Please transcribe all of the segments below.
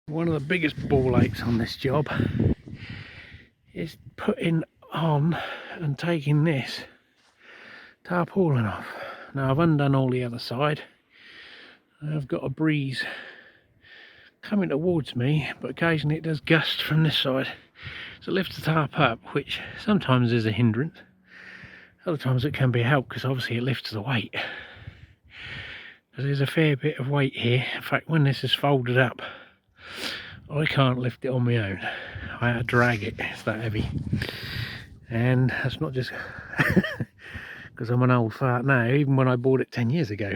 One of the biggest ball aches on this job is putting on and taking this tarpaulin off. Now I've undone all the other side. I've got a breeze coming towards me, but occasionally it does gust from this side. So it lifts the tarp up, which sometimes is a hindrance. Other times it can be a help because obviously it lifts the weight. There's a fair bit of weight here. In fact, when this is folded up, I can't lift it on my own. I had to drag it, it's that heavy. And that's not just because I'm an old fart now, even when I bought it 10 years ago.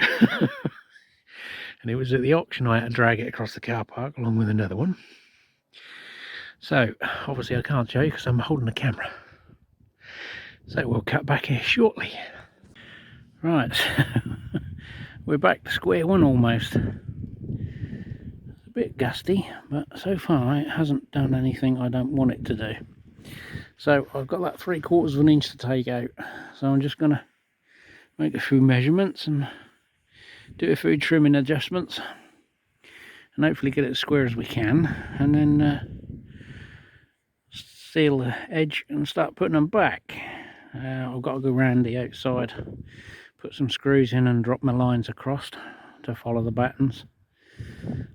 And it was at the auction I had to drag it across the car park along with another one. So obviously I can't show you because I'm holding the camera. So we'll cut back here shortly. Right, we're back to square one almost. It's a bit gusty, but so far it hasn't done anything I don't want it to do. So I've got that 3/4 of an inch to take out. So I'm just going to make a few measurements and do a few trimming adjustments. And hopefully get it as square as we can. And then seal the edge and start putting them back. I've got to go round the outside, put some screws in and drop my lines across to follow the battens.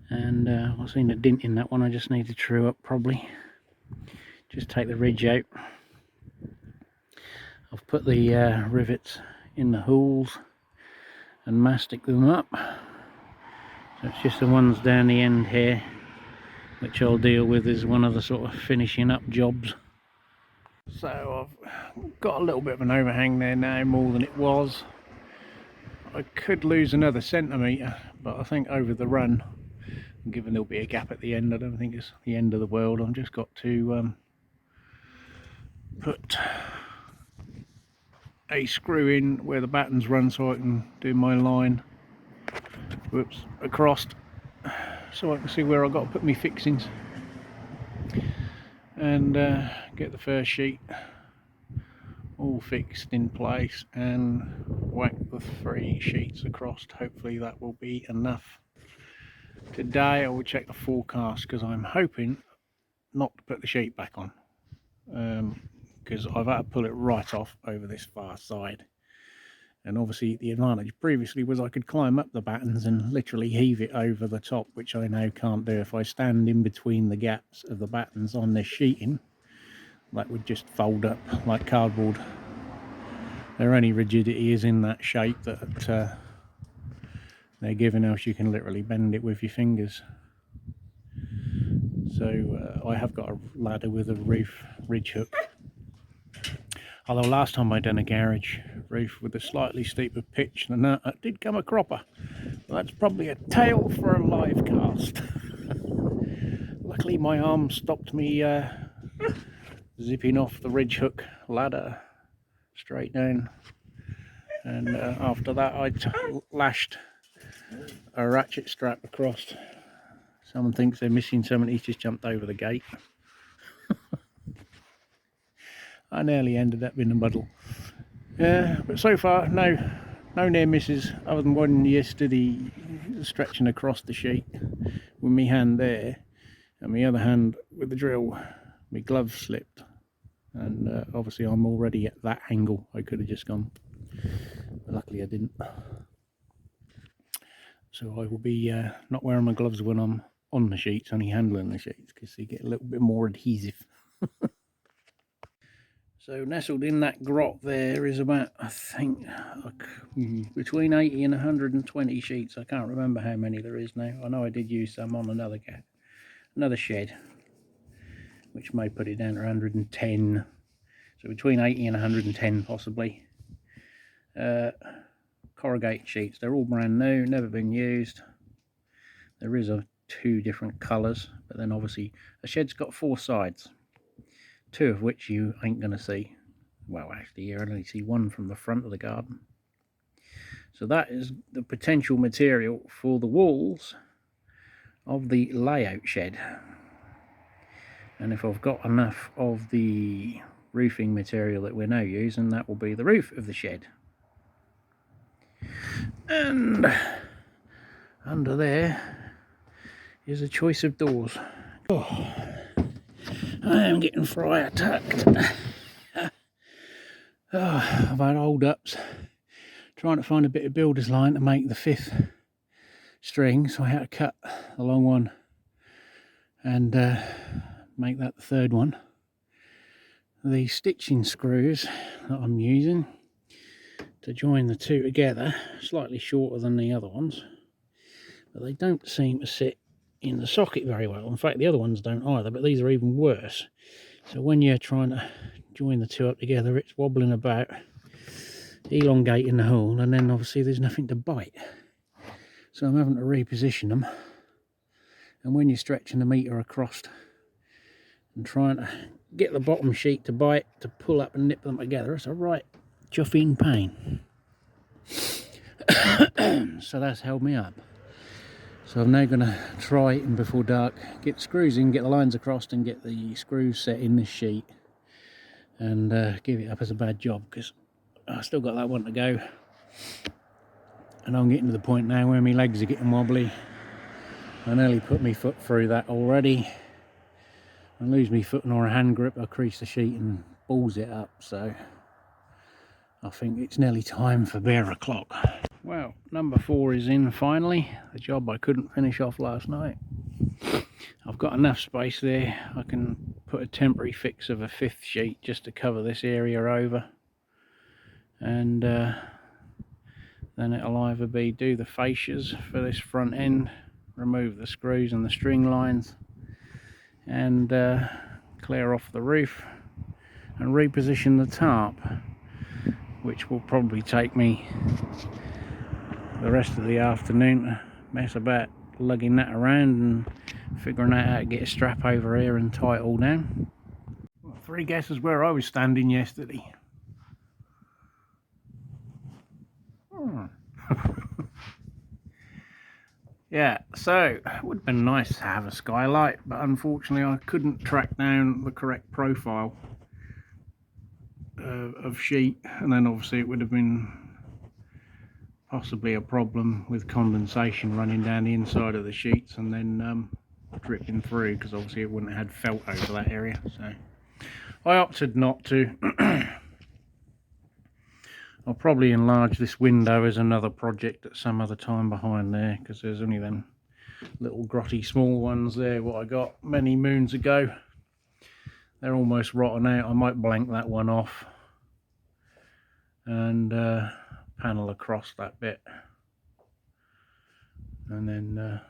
And I've seen a dint in that one, I just need to true up probably. Just take the ridge out. I've put the rivets in the holes and mastic them up. So it's just the ones down the end here, which I'll deal with as one of the sort of finishing up jobs. So I've got a little bit of an overhang there now, more than it was. I could lose another centimetre, but I think over the run, given there'll be a gap at the end, I don't think it's the end of the world. I've just got to put a screw in where the battens run so I can do my line, whoops, across, so I can see where I've got to put my fixings, and get the first sheet all fixed in place and whack the 3 sheets across. Hopefully that will be enough. Today I will check the forecast because I'm hoping not to put the sheet back on, because I've had to pull it right off over this far side. And obviously the advantage previously was I could climb up the battens and literally heave it over the top, which I now can't do. If I stand in between the gaps of the battens on this sheeting, that would just fold up like cardboard. Their only rigidity is in that shape that they're giving us. You can literally bend it with your fingers. So I have got a ladder with a roof ridge hook. Although last time I done a garage roof with a slightly steeper pitch than that, it did come a cropper. Well, that's probably a tale for a live cast. Luckily my arm stopped me zipping off the ridge hook ladder straight down, and after that I lashed a ratchet strap across. Someone thinks they're missing something, he's just jumped over the gate. I nearly ended up in a muddle. But so far no near misses, other than one yesterday stretching across the sheet with my hand there, and my other hand with the drill, my glove slipped, and obviously I'm already at that angle. I could have just gone, but luckily I didn't. So I will be not wearing my gloves when I'm on the sheets, only handling the sheets, because they get a little bit more adhesive. So nestled in that grot there is about, I think, between 80 and 120 sheets. I can't remember how many there is now. I know I did use some on another shed, which may put it down to 110. So between 80 and 110 possibly. Corrugated sheets. They're all brand new, never been used. There is 2 different colours, but then obviously a shed's got 4 sides. 2 of which you ain't going to see. Well, actually you only see 1 from the front of the garden. So that is the potential material for the walls of the layout shed. And if I've got enough of the roofing material that we're now using, that will be the roof of the shed. And under there is a choice of doors. Oh, I am getting fry attacked. Oh, I've had hold ups trying to find a bit of builder's line to make the 5th string, so I had to cut the long one and make that the 3rd one. The stitching screws that I'm using to join the two together, slightly shorter than the other ones, but they don't seem to sit in the socket very well. In fact, the other ones don't either, but these are even worse. So when you're trying to join the two up together, it's wobbling about, elongating the hole, and then obviously there's nothing to bite. So I'm having to reposition them, and when you're stretching the meter across and trying to get the bottom sheet to bite, to pull up and nip them together, it's a right chuffing pain. So that's held me up. So I'm now going to try and before dark get screws in, get the lines across and get the screws set in this sheet, and give it up as a bad job, because I've still got that one to go, and I'm getting to the point now where my legs are getting wobbly. I nearly put my foot through that already. I lose my foot or a hand grip, I crease the sheet and balls it up, so I think it's nearly time for bear o'clock. Well, number 4 is in finally, the job I couldn't finish off last night. I've got enough space there, I can put a temporary fix of a 5th sheet just to cover this area over, and then it'll either be do the fascias for this front end, remove the screws and the string lines, and clear off the roof and reposition the tarp, which will probably take me the rest of the afternoon to mess about lugging that around and figuring out how to get a strap over here and tie it all down. Well, 3 guesses where I was standing yesterday. Yeah, so it would have been nice to have a skylight, but unfortunately I couldn't track down the correct profile of sheet, and then obviously it would have been possibly a problem with condensation running down the inside of the sheets and then dripping through, because obviously it wouldn't have had felt over that area. So I opted not to. I'll probably enlarge this window as another project at some other time behind there, because there's only them little grotty small ones there what I got many moons ago. They're almost rotten out. I might blank that one off and panel across that bit, and then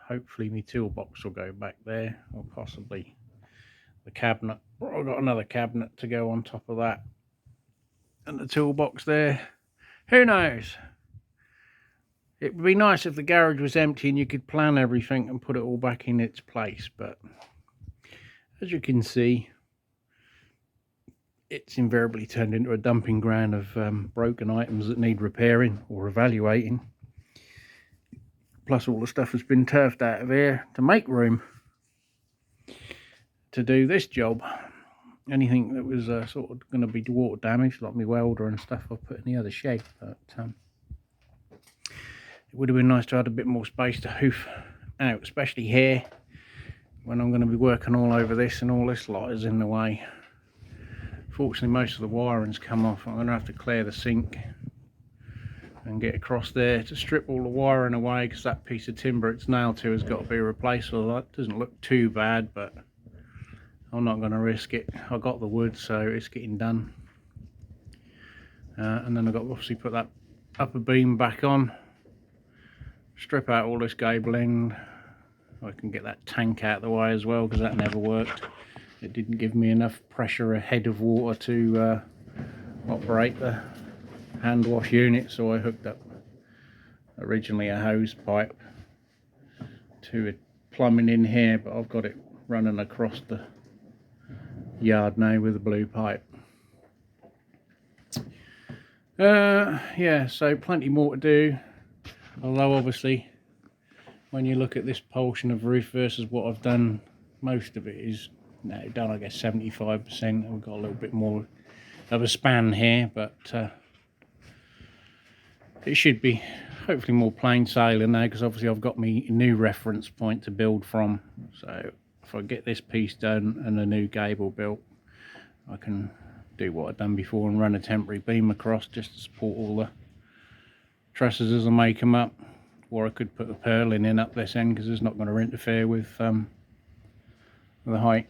hopefully my toolbox will go back there, or possibly the cabinet. I've got another cabinet to go on top of that, and the toolbox there. Who knows? It would be nice if the garage was empty and you could plan everything and put it all back in its place, but as you can see, it's invariably turned into a dumping ground of broken items that need repairing or evaluating. Plus all the stuff has been turfed out of here to make room to do this job. Anything that was sort of going to be water damaged, like my welder and stuff, I've put in the other shed. But it would have been nice to have a bit more space to hoof out, especially here when I'm going to be working all over this and all this lot is in the way. Fortunately, most of the wiring's come off. I'm going to have to clear the sink and get across there to strip all the wiring away, because that piece of timber it's nailed to has got to be replaced. Well, that doesn't look too bad, but I'm not going to risk it. I got the wood, so it's getting done. And then I've got to obviously put that upper beam back on, strip out all this gable end. I can get that tank out of the way as well, because that never worked. It didn't give me enough pressure ahead of water to operate the hand wash unit, so I hooked up originally a hose pipe to a plumbing in here, but I've got it running across the yard now with a blue pipe. Yeah, so plenty more to do, although obviously when you look at this portion of roof versus what I've done, most of it is now done, I guess 75%. We've got a little bit more of a span here, but It should be hopefully more plain sailing now, because obviously I've got my new reference point to build from. So if I get this piece done and a new gable built, I can do what I've done before and run a temporary beam across just to support all the trusses as I make them up. Or I could put a purlin in up this end, because it's not going to interfere with the height.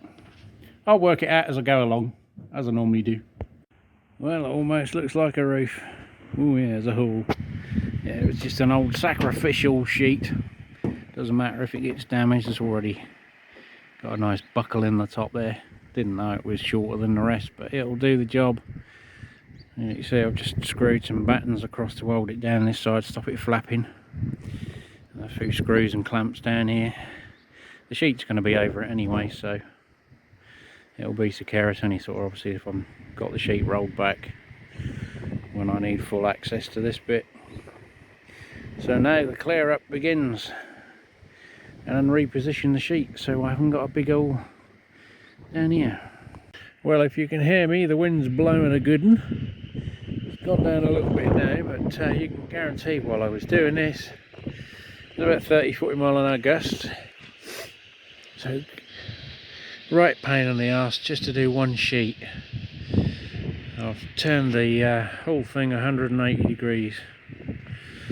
I'll work it out as I go along, as I normally do. Well, it almost looks like a roof. Oh yeah, there's a hole. Yeah, it was just an old sacrificial sheet. Doesn't matter if it gets damaged, it's already got a nice buckle in the top there. Didn't know it was shorter than the rest, but it'll do the job. And you see I've just screwed some battens across to hold it down this side, stop it flapping. And a few screws and clamps down here. The sheet's going to be over it anyway, so it'll be secure. It's only sort of obviously if I've got the sheet rolled back when I need full access to this bit. So now the clear up begins, and then reposition the sheet so I haven't got a big hole down here. Well, if you can hear me, the wind's blowing a good one. It's gone down a little bit now, but you can guarantee while I was doing this, it's about 30-40 mile an hour gusts. So right pain in the arse just to do one sheet. I've turned the whole thing 180 degrees,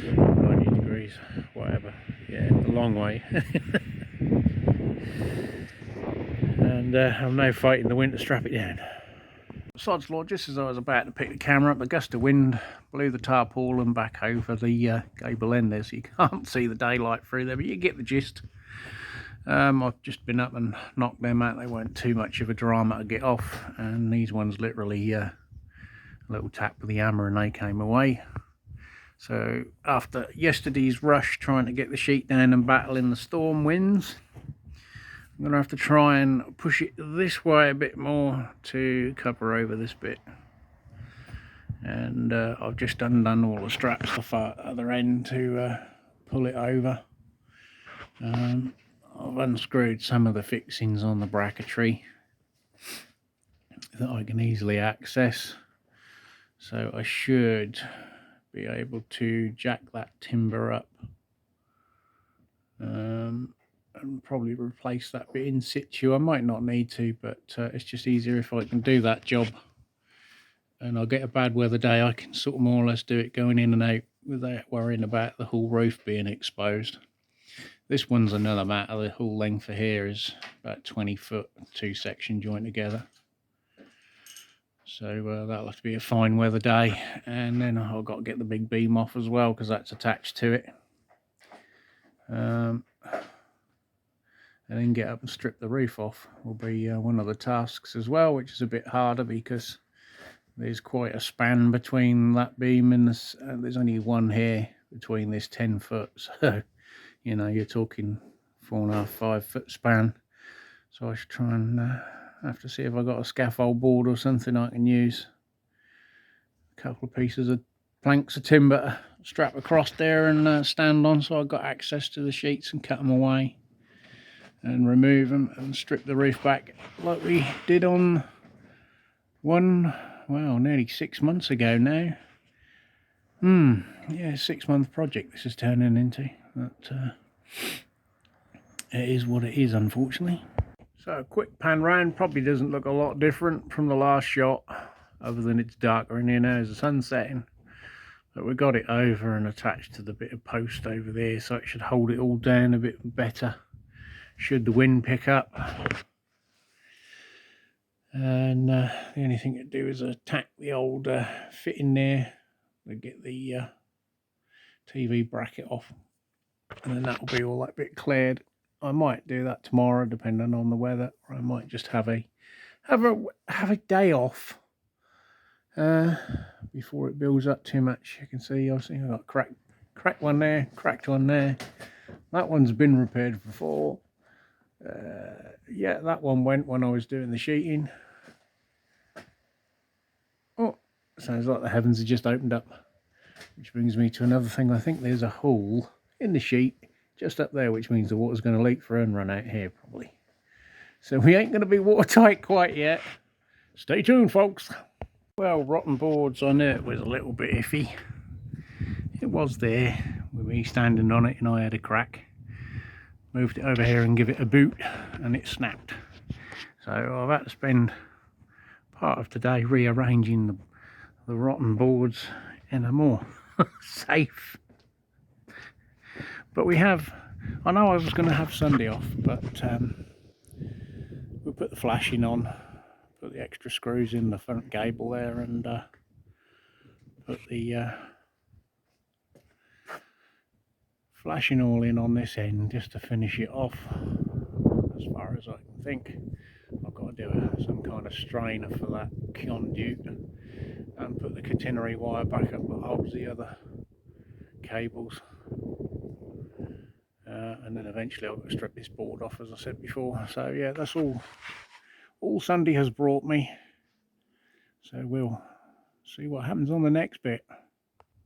90 degrees, whatever. Yeah, a long way. And I'm now fighting the wind to strap it down. Sod's law, just as I was about to pick the camera up, a gust of wind blew the tarpaulin back over the gable end there, so you can't see the daylight through there, but you get the gist. I've just been up and knocked them out. They weren't too much of a drama to get off, and these ones literally a little tap with the hammer and they came away. So after yesterday's rush trying to get the sheet down and battling the storm winds, I'm going to have to try and push it this way a bit more to cover over this bit. And I've just undone all the straps off the other end to pull it over. I've unscrewed some of the fixings on the bracketry that I can easily access, so I should be able to jack that timber up and probably replace that bit in situ. I might not need to, but it's just easier if I can do that job, and I'll get a bad weather day, I can sort of more or less do it going in and out without worrying about the whole roof being exposed. This one's another matter. The whole length of here is about 20 foot, two section joint together. So that'll have to be a fine weather day. And then I've got to get the big beam off as well, because that's attached to it. And then get up and strip the roof off will be one of the tasks as well, which is a bit harder because there's quite a span between that beam and this. There's only one here between this 10 foot. So you know, you're talking 4.5, 5 foot span. So I should try and have to see if I've got a scaffold board or something I can use. A couple of pieces of planks of timber to strap across there and stand on, so I've got access to the sheets and cut them away and remove them and strip the roof back like we did on one, well, nearly 6 months ago now. Yeah, 6-month project this is turning into. But it is what it is, unfortunately. So a quick pan round, probably doesn't look a lot different from the last shot, other than it's darker in here now as the sun's setting. But we got it over and attached to the bit of post over there, so it should hold it all down a bit better should the wind pick up. And the only thing to do is attack the old fitting there to get the TV bracket off, and then that'll be all that bit cleared. I might do that tomorrow depending on the weather, or I might just have a day off before it builds up too much. You can see obviously I've got cracked one there, cracked one there. That one's been repaired before. Yeah, that one went when I was doing the sheeting. Oh, sounds like the heavens have just opened up. Which brings me to another thing. I think there's a hole in the sheet just up there, which means the water's going to leak through and run out here probably. So we ain't going to be watertight quite yet. Stay tuned, folks. Well, rotten boards, I knew it was a little bit iffy. it was there with me standing on it, and I had a crack. Moved it over here and give it a boot, and it snapped. So I've had to spend part of today rearranging the rotten boards in a more safe. But we have, I know I was going to have Sunday off, but we put the flashing on, put the extra screws in the front gable there, and put the flashing all in on this end just to finish it off as far as I can think. I've got to do some kind of strainer for that conduit and put the catenary wire back up that holds the other cables, and then eventually I'll strip this board off, as I said before. So yeah, that's all Sunday has brought me, so we'll see what happens on the next bit.